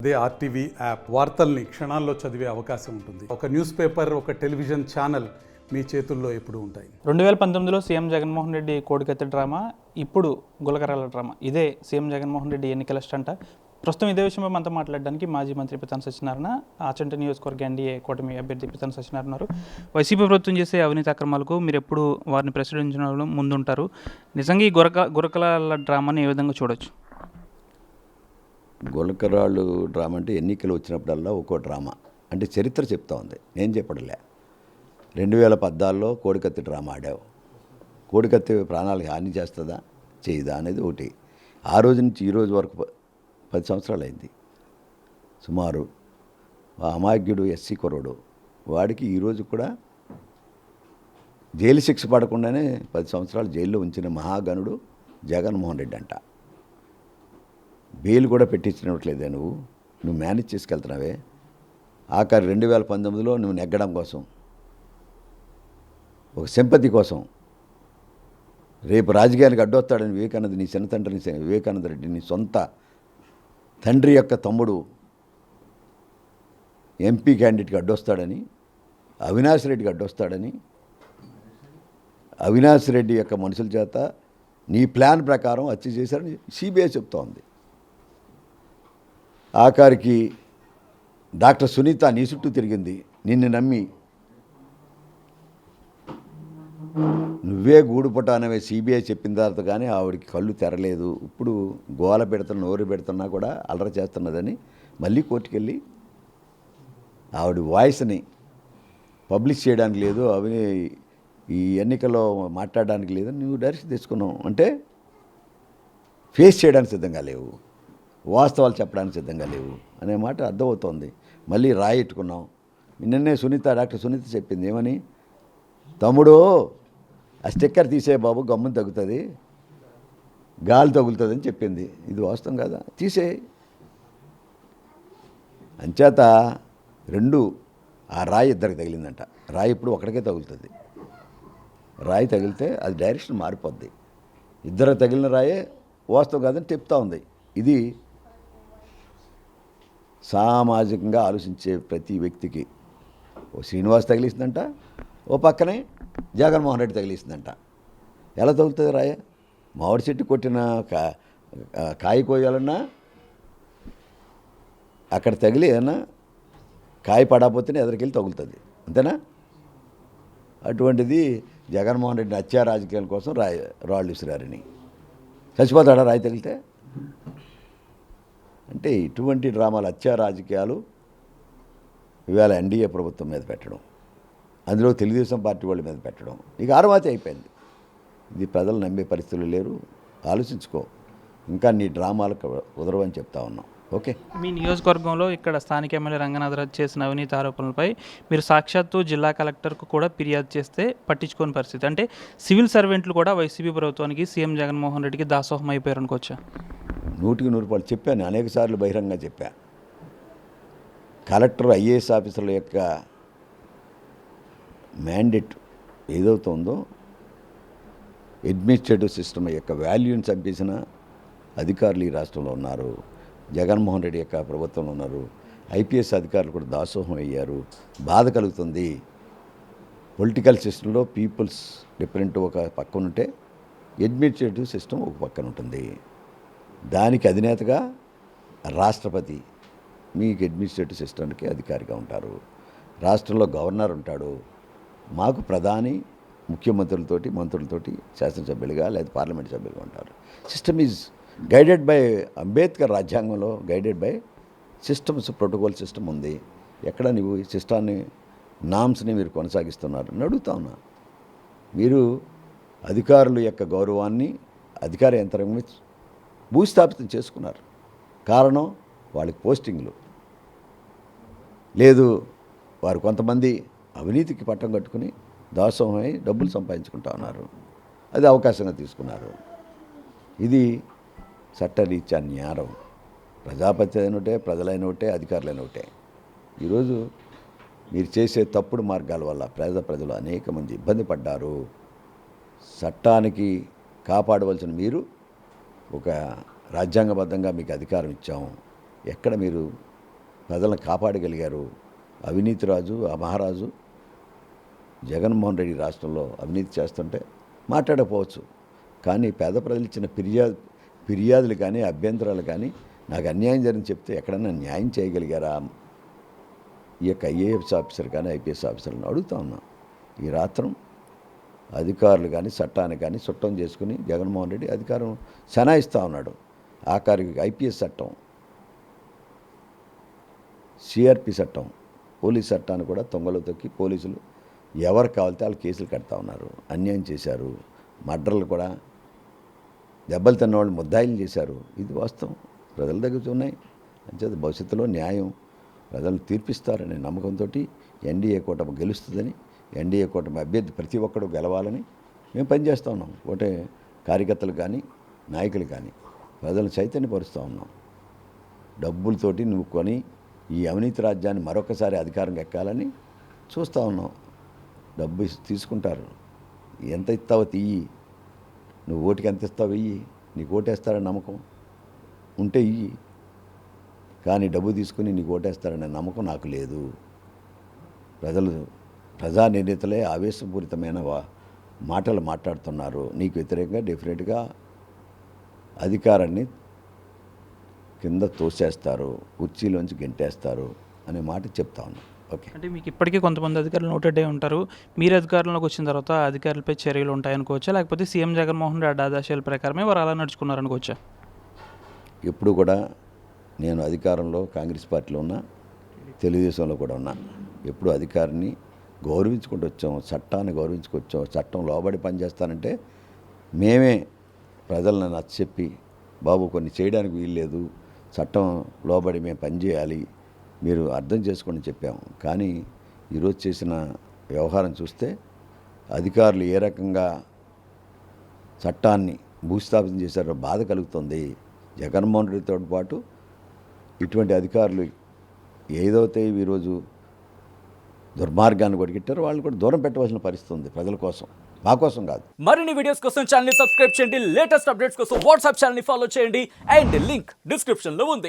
అదే RTV app వార్తల్ని క్షణాల్లో చదివే అవకాశం ఉంటుంది. ఒక న్యూస్ పేపర్, ఒక టెలివిజన్ ఛానల్ మీ చేతుల్లో ఎప్పుడూ ఉంటాయి. 2019లో సీఎం జగన్మోహన్ రెడ్డి కోడికత్తి డ్రామా, ఇప్పుడు గులకరాల డ్రామా. ఇదే సీఎం జగన్మోహన్ రెడ్డి ఎన్నికల స్టంట. ప్రస్తుతం ఇదే విషయంపై మనతో మాట్లాడడానికి మాజీ మంత్రి పితాని సత్యనారాయణ, ఆచంట నియోజకవర్గ ఎన్డీఏ కూటమి అభ్యర్థి పితాని సత్యనారాయణ ఉన్నారు. వైసీపీ ప్రభుత్వం చేసే అవినీతి అక్రమాలకు మీరు ఎప్పుడు వారిని ప్రశ్నించడంలో ముందుంటారు. నిజంగా ఈ గురకరాల డ్రామాని ఏ విధంగా చూడొచ్చు? గులకరాళ్ళు డ్రామా అంటే ఎన్నికలు వచ్చినప్పుడల్లా ఒక్కో డ్రామా అంటే చరిత్ర చెప్తా ఉంది, నేను చెప్పడలే. 2014లో కోడికత్తి డ్రామా ఆడావు. కోడికత్తి ప్రాణాలకు హాని చేస్తుందా చేయదా అనేది ఒకటి. ఆ రోజు నుంచి ఈ రోజు వరకు 10 సంవత్సరాలు అయింది సుమారు. ఆ అమాయకుడు ఎస్సీ కుర్రోడు, వాడికి ఈరోజు కూడా జైలు శిక్ష పడకుండానే 10 సంవత్సరాలు జైల్లో ఉంచిన మహాగణుడు జగన్మోహన్ రెడ్డి అంట. బెయిల్ కూడా పెట్టించినట్లేదే, నువ్వు మేనేజ్ చేసుకెళ్తున్నావే. ఆఖరి 2019లో నువ్వు నెగ్గడం కోసం, ఒక సింపతి కోసం, రేపు రాజకీయానికి అడ్డొస్తాడని వివేకానంద, నీ చిన్న తండ్రిని వివేకానంద రెడ్డి, నీ సొంత తండ్రి యొక్క తమ్ముడు ఎంపీ క్యాండిడేట్కి అడ్డొస్తాడని, అవినాష్ రెడ్డికి అడ్డొస్తాడని, అవినాష్ రెడ్డి యొక్క మనుషుల చేత నీ ప్లాన్ ప్రకారం హత్య చేశారని సిబిఐ చెప్తా ఉంది. ఆఖరికి డాక్టర్ సునీత నీ చుట్టూ తిరిగింది, నిన్ను నమ్మి. నువ్వే గూడుపటానవే సిబిఐ చెప్పిన తర్వాత కానీ ఆవిడికి కళ్ళు తెరలేదు. ఇప్పుడు గోల పెడుతున్న, నోరు పెడుతున్నా కూడా అలర చేస్తున్నదని మళ్ళీ కోర్టుకు వెళ్ళి ఆవిడ వాయిస్ని పబ్లిష్ చేయడానికి లేదు, అవి ఈ ఎన్నికల్లో మాట్లాడడానికి లేదని నువ్వు డైరెక్షన్ తెచ్చుకున్నావు. అంటే ఫేస్ చేయడానికి సిద్ధంగా లేవు, వాస్తవాలు చెప్పడానికి సిద్ధంగా లేవు అనే మాట అర్థమవుతోంది. మళ్ళీ రాయెట్టుకున్నాం. నిన్నే డాక్టర్ సునీత చెప్పింది ఏమని, తమ్ముడు ఆ స్టిక్కర్ తీసే బాబు, గమ్మున తగ్గుతుంది, గాలి తగులుతుంది అని చెప్పింది. ఇది వాస్తవం కదా, తీసే. అంచేత ఆ రాయి ఇద్దరికి తగిలిందంట. రాయి ఇప్పుడు ఒకటికే తగులుతుంది. రాయి తగిలితే అది డైరెక్షన్ మారిపోద్ది. ఇద్దరు తగిలిన రాయే వాస్తవం కాదని చెప్తా ఉంది. ఇది సామాజికంగా ఆలోచించే ప్రతి వ్యక్తికి, ఓ శ్రీనివాస్ తగిలిస్తుందంట, ఓ పక్కనే జగన్మోహన్ రెడ్డి తగిలిస్తుందంట. ఎలా తగులుతుంది రాయ? మామిడి చెట్టు కొట్టిన కాయ కోయాలన్నా అక్కడ తగిలి ఏదన్నా కాయ పడకపోతేనే ఎదురుకెళ్ళి తగులుతుంది, అంతేనా? అటువంటిది జగన్మోహన్ రెడ్డిని హత్యా రాజకీయాల కోసం రాళ్ళు విసిరారని చచ్చిపోతాడా రాయి తగిలితే? అంటే ఇటువంటి డ్రామాలు, హత్యా రాజకీయాలు ఇవాళ ఎన్డీఏ ప్రభుత్వం మీద పెట్టడం, అందులో తెలుగుదేశం పార్టీ వాళ్ళ మీద పెట్టడం ఇక ఆరవాతి అయిపోయింది. ఇది ప్రజలు నమ్మే పరిస్థితులు లేరు. ఆలోచించుకో, ఇంకా నీ డ్రామాలకు కుదరవని చెప్తా ఉన్నాం. ఓకే. మీ నియోజకవర్గంలో ఇక్కడ స్థానిక ఎమ్మెల్యే రంగనాథరాజు చేసిన అవినీతి ఆరోపణలపై మీరు సాక్షాత్తు జిల్లా కలెక్టర్కు కూడా ఫిర్యాదు చేస్తే పట్టించుకోని పరిస్థితి. అంటే సివిల్ సర్వెంట్లు కూడా వైసీపీ ప్రభుత్వానికి, సీఎం జగన్మోహన్ రెడ్డికి దాసోహం అయిపోయారు అనుకోవచ్చా? 100% చెప్పాను, అనేక సార్లు బహిరంగంగా చెప్పా. కలెక్టర్, ఐఏఎస్ ఆఫీసర్ల యొక్క మ్యాండేట్ ఏదవుతుందో, అడ్మినిస్ట్రేటివ్ సిస్టమ్ యొక్క వాల్యూని చంపేసిన అధికారులు ఈ రాష్ట్రంలో ఉన్నారు. జగన్మోహన్ రెడ్డి యొక్క ప్రభుత్వంలో ఉన్నారు. ఐపీఎస్ అధికారులు కూడా దాసోహం అయ్యారు. బాధ కలుగుతుంది. పొలిటికల్ సిస్టంలో పీపుల్స్ డిఫరెంట్ ఒక పక్కన ఉంటే, అడ్మినిస్ట్రేటివ్ సిస్టమ్ ఒక పక్కన ఉంటుంది. దానికి అధినేతగా రాష్ట్రపతి మీకు అడ్మినిస్ట్రేటివ్ సిస్టమ్కి అధికారిగా ఉంటారు. రాష్ట్రంలో గవర్నర్ ఉంటాడు. మాకు ప్రధాని, ముఖ్యమంత్రులతోటి, మంత్రులతోటి శాసనసభ్యులుగా లేదా పార్లమెంట్ సభ్యులుగా ఉంటారు. System is guided by Ambedkar రాజ్యాంగంలో guided by systems, protocol system ఉంది. ఎక్కడ నువ్వు ఈ సిస్టాన్ని, నామ్స్ని మీరు కొనసాగిస్తున్నారు అని అడుగుతా ఉన్నా. మీరు అధికారుల యొక్క గౌరవాన్ని అధికార యంత్రాంగం భూస్థాపితం చేసుకున్నారు. కారణం వాళ్ళకి పోస్టింగ్లు లేదు. వారు కొంతమంది అవినీతికి పట్టం కట్టుకుని దాసోహమై డబ్బులు సంపాదించుకుంటా ఉన్నారు. అది అవకాశంగా తీసుకున్నారు. ఇది చట్టరీత్యా న్యాయం. ప్రజాపతి అయిన ఒకటే, ప్రజలైన ఒకటే, అధికారులైన ఒకటే. ఈరోజు మీరు చేసే తప్పుడు మార్గాల వల్ల ప్రజలు అనేక మంది ఇబ్బంది పడ్డారు. చట్టానికి కాపాడవలసిన మీరు, ఒక రాజ్యాంగబద్ధంగా మీకు అధికారం ఇచ్చాము, ఎక్కడ మీరు ప్రజలను కాపాడగలిగారు. అవినీతి రాజు ఆ మహారాజు జగన్మోహన్ రెడ్డి రాష్ట్రంలో అవినీతి చేస్తుంటే మాట్లాడకపోవచ్చు, కానీ పేద ప్రజలు ఇచ్చిన ఫిర్యాదులు కానీ అభ్యంతరాలు కానీ నాకు అన్యాయం జరిగింది చెప్తే ఎక్కడన్నా న్యాయం చేయగలిగారా ఈ యొక్క ఐఏఎస్ ఆఫీసర్ కానీ ఐపీఎస్ ఆఫీసర్లను అడుగుతా ఉన్నాం. ఈ రాత్రం అధికారులు కానీ చట్టాన్ని కానీ చుట్టం చేసుకుని జగన్మోహన్ రెడ్డి అధికారం సనాయిస్తూ ఉన్నాడు. ఆఖరికి ఐపీఎస్ చట్టం, సిఆర్పి చట్టం, పోలీస్ చట్టాన్ని కూడా తొంగలో తొక్కి పోలీసులు ఎవరు కావాలితే వాళ్ళు కేసులు కడతా ఉన్నారు. అన్యాయం చేశారు. మర్డర్లు కూడా దెబ్బలు తిన్నవాళ్ళు ముద్దాయిలు చేశారు. ఇది వాస్తవం, ప్రజల దగ్గర ఉన్నాయి. అంచేత భవిష్యత్తులో న్యాయం ప్రజలు తీర్పిస్తారనే నమ్మకంతో ఎన్డీఏ కూటమి గెలుస్తుందని, ఎన్డీఏ కూటమి అభ్యర్థి ప్రతి ఒక్కడు గెలవాలని మేము పనిచేస్తూ ఉన్నాం. ఒకటే కార్యకర్తలు కానీ నాయకులు కానీ ప్రజలు చైతన్యపరుస్తూ ఉన్నాం. డబ్బులతోటి నువ్వు కొని ఈ అవినీతి రాజ్యాన్ని మరొకసారి అధికారం ఎక్కాలని చూస్తూ ఉన్నాం. డబ్బు తీసుకుంటారు. ఎంత ఇస్తావో తీయి, నువ్వు ఓటుకి ఎంత ఇస్తావు ఇయ్యి, నీకు ఓటేస్తారని నమ్మకం ఉంటే ఇయ్యి, కానీ డబ్బు తీసుకుని నీకు ఓటేస్తారనే నమ్మకం నాకు లేదు. ప్రజా నిర్ణీతలే ఆవేశపూరితమైన మాటలు మాట్లాడుతున్నారు. నీకు వ్యతిరేకంగా డెఫినెట్గా అధికారాన్ని కింద తోసేస్తారు, కుర్చీలోంచి గెంటేస్తారు అనే మాట చెప్తా ఉన్నాను. ఓకే, అంటే మీకు ఇప్పటికీ కొంతమంది అధికారులు నోటెడ్ అయి ఉంటారు. మీరు అధికారంలోకి వచ్చిన తర్వాత ఆ అధికారులపై చర్యలు ఉంటాయనుకోవచ్చా, లేకపోతే సీఎం జగన్మోహన్ రెడ్డి ఆదేశాల ప్రకారమే వారు అలా నడుచుకున్నారనుకోవచ్చా? ఎప్పుడు కూడా నేను అధికారంలో కాంగ్రెస్ పార్టీలో ఉన్నా, తెలుగుదేశంలో కూడా ఉన్నా, ఎప్పుడు అధికారిని గౌరవించుకుంటూ వచ్చాం, చట్టాన్ని గౌరవించుకొచ్చాం. చట్టం లోబడి పనిచేస్తానంటే మేమే ప్రజలను నచ్చచెప్పి, బాబు కొన్ని చేయడానికి వీల్లేదు, చట్టం లోబడి మేము పనిచేయాలి, మీరు అర్థం చేసుకోండి చెప్పాము. కానీ ఈరోజు చేసిన వ్యవహారం చూస్తే అధికారులు ఏ రకంగా చట్టాన్ని భూస్థాపితం చేశారో బాధ కలుగుతుంది. జగన్మోహన్ రెడ్డితో పాటు ఇటువంటి అధికారులు ఏదైతే ఈరోజు దుర్మార్గాన్ని కొడిగిట్టారో వాళ్ళు కూడా దూరం పెట్టవలసిన పరిస్థితి ఉంది ప్రజల కోసం, మా కోసం కాదు. మరిన్ని వీడియోస్ కోసం ఛానల్ ని సబ్స్క్రైబ్ చేయండి. లేటెస్ట్ అప్డేట్స్ కోసం వాట్సాప్ ఛానల్ ని ఫాలో చేయండి. అండ్ లింక్ డిస్క్రిప్షన్ లో ఉంది.